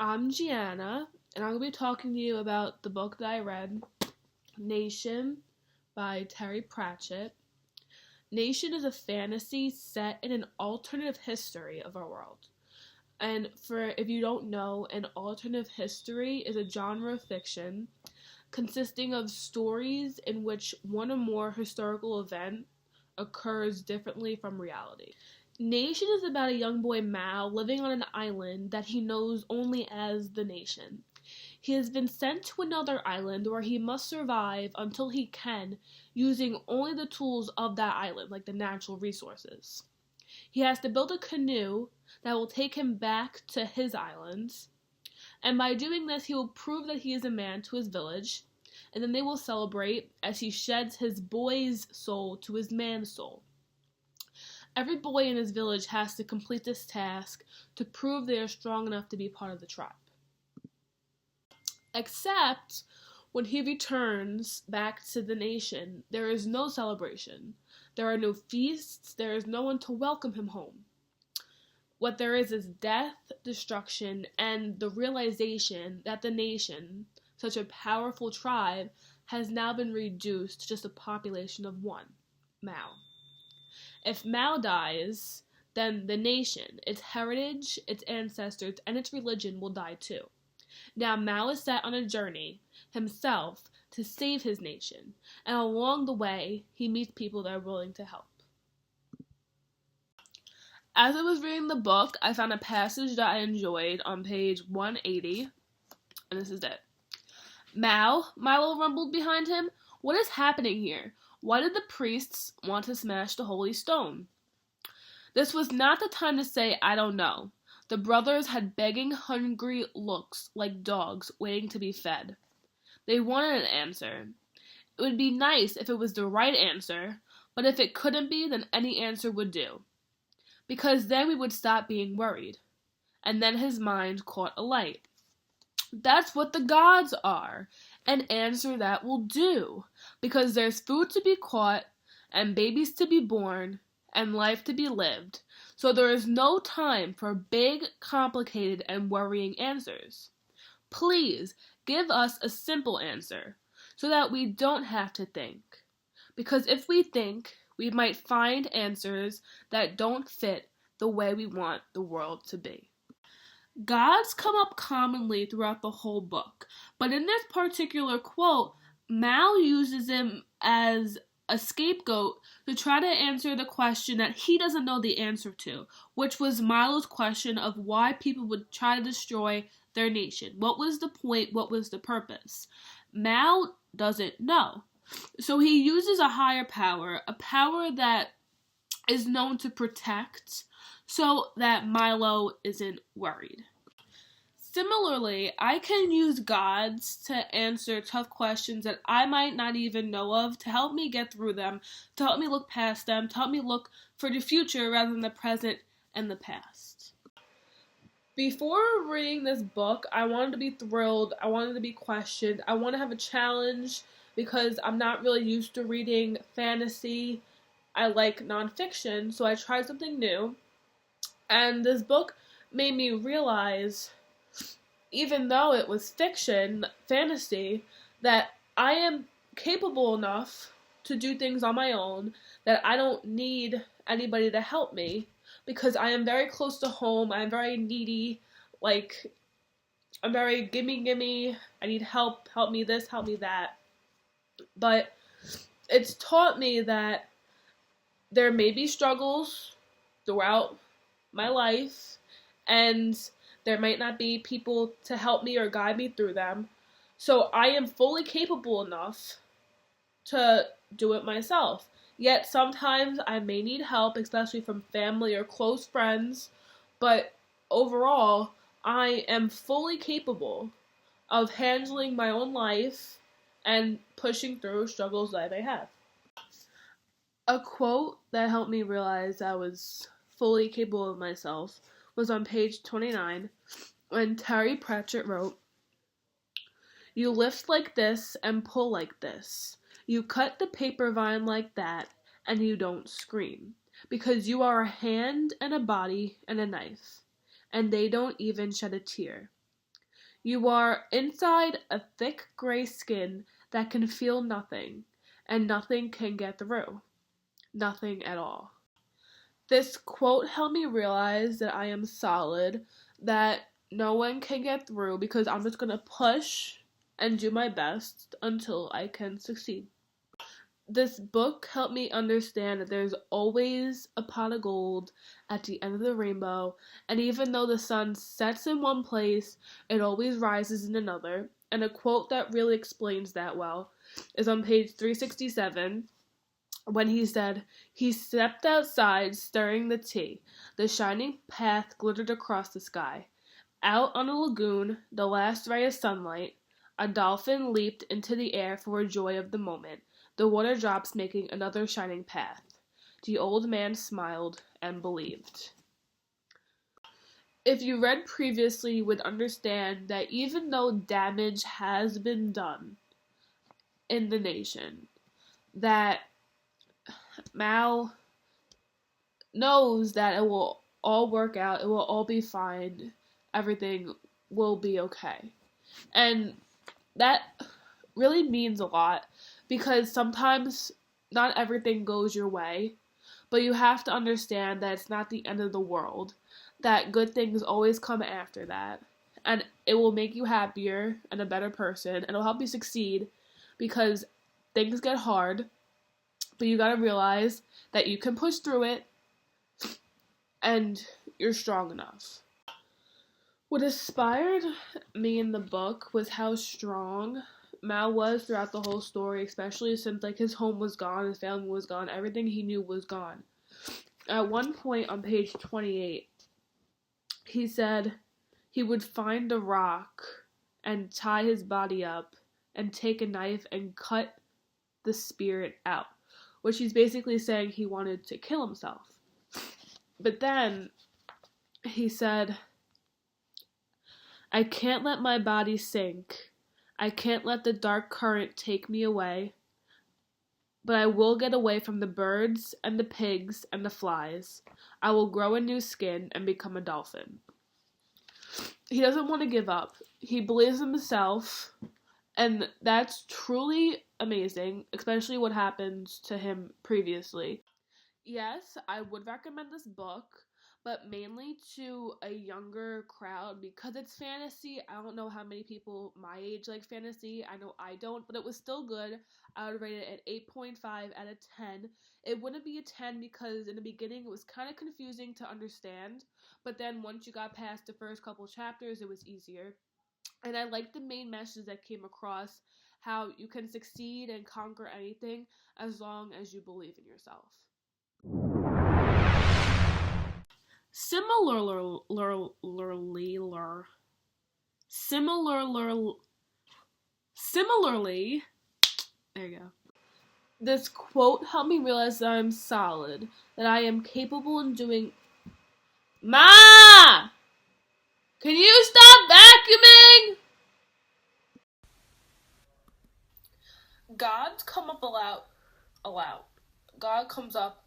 I'm Gianna, and I'm going to be talking to you about the book that I read, Nation by Terry Pratchett. Nation is a fantasy set in an alternative history of our world. And for if you don't know, an alternative history is a genre of fiction consisting of stories in which one or more historical event occurs differently from reality. Nation is about a young boy Mao living on an island that he knows only as the Nation. He has been sent to another island where he must survive until he can, using only the tools of that island, like the natural resources. He has to build a canoe that will take him back to his island, and by doing this, he will prove that he is a man to his village, and then they will celebrate as he sheds his boy's soul to his man's soul. Every boy in his village has to complete this task to prove they are strong enough to be part of the tribe. Except when he returns back to the Nation, there is no celebration. There are no feasts. There is no one to welcome him home. What there is death, destruction, and the realization that the Nation, such a powerful tribe, has now been reduced to just a population of one, Mao. If Mao dies, then the Nation, its heritage, its ancestors, and its religion will die too. Now Mao is set on a journey, himself, to save his nation, and along the way, he meets people that are willing to help. As I was reading the book, I found a passage that I enjoyed on page 180, and this is it. Milo rumbled behind him. What is happening here? Why did the priests want to smash the holy stone? This was not the time to say, I don't know. The brothers had begging, hungry looks like dogs waiting to be fed. They wanted an answer. It would be nice if it was the right answer, but if it couldn't be, then any answer would do. Because then we would stop being worried. And then his mind caught a light. That's what the gods are. An answer that will do. Because there's food to be caught, and babies to be born, and life to be lived. So there is no time for big, complicated, and worrying answers. Please, give us a simple answer, so that we don't have to think. Because if we think, we might find answers that don't fit the way we want the world to be. Gods come up commonly throughout the whole book, but in this particular quote, Mao uses him as a scapegoat to try to answer the question that he doesn't know the answer to, which was Milo's question of why people would try to destroy their nation. What was the point? What was the purpose? Mao doesn't know. So he uses a higher power, a power that is known to protect, so that Milo isn't worried. Similarly, I can use gods to answer tough questions that I might not even know of to help me get through them, to help me look past them, to help me look for the future rather than the present and the past. Before reading this book, I wanted to be thrilled, I wanted to be questioned, I want to have a challenge because I'm not really used to reading fantasy. I like nonfiction, so I tried something new. And this book made me realize, even though it was fiction, fantasy, that I am capable enough to do things on my own, that I don't need anybody to help me, because I am very close to home, I'm very needy, I'm very gimme, I need help me this, help me that. But it's taught me that there may be struggles throughout my life, and there might not be people to help me or guide me through them. So I am fully capable enough to do it myself. Yet sometimes I may need help, especially from family or close friends. But overall, I am fully capable of handling my own life and pushing through struggles that I may have. A quote that helped me realize I was fully capable of myself was on page 29 when Terry Pratchett wrote, "You lift like this and pull like this. You cut the paper vine like that and you don't scream. Because you are a hand and a body and a knife. And they don't even shed a tear. You are inside a thick gray skin that can feel nothing, and nothing can get through. Nothing at all. This quote helped me realize that I am solid, that no one can get through because I'm just going to push and do my best until I can succeed. This book helped me understand that there's always a pot of gold at the end of the rainbow, and even though the sun sets in one place, it always rises in another. And a quote that really explains that well is on page 367 when he said, "He stepped outside, stirring the tea. The shining path glittered across the sky. Out on a lagoon, the last ray of sunlight, a dolphin leaped into the air for joy of the moment, the water drops making another shining path. The old man smiled and believed." If you read previously, you would understand that even though damage has been done in the nation, that Mal knows that it will all work out, it will all be fine, everything will be okay. And that really means a lot because sometimes not everything goes your way, but you have to understand that it's not the end of the world, that good things always come after that, and it will make you happier and a better person, and it'll help you succeed because things get hard, but you gotta realize that you can push through it and you're strong enough. What inspired me in the book was how strong Mal was throughout the whole story, especially since like his home was gone, his family was gone, everything he knew was gone. At one point on page 28, he said he would find a rock and tie his body up and take a knife and cut the spirit out, which he's basically saying he wanted to kill himself. But then he said, "I can't let my body sink. I can't let the dark current take me away. But I will get away from the birds and the pigs and the flies. I will grow a new skin and become a dolphin." He doesn't want to give up. He believes in himself, and that's truly amazing, especially what happened to him previously. Yes, I would recommend this book, but mainly to a younger crowd because it's fantasy. I don't know how many people my age like fantasy. I know I don't, but it was still good. I would rate it at 8.5 out of 10. It wouldn't be a 10 because in the beginning it was kind of confusing to understand, but then once you got past the first couple chapters, it was easier. And I liked the main message that came across, how you can succeed and conquer anything as long as you believe in yourself. Similarly, similarly, similarly, there you go. This quote helped me realize that I'm solid, that I am capable in doing. Ma! Can you stop vacuuming? God's come up a lot. God comes up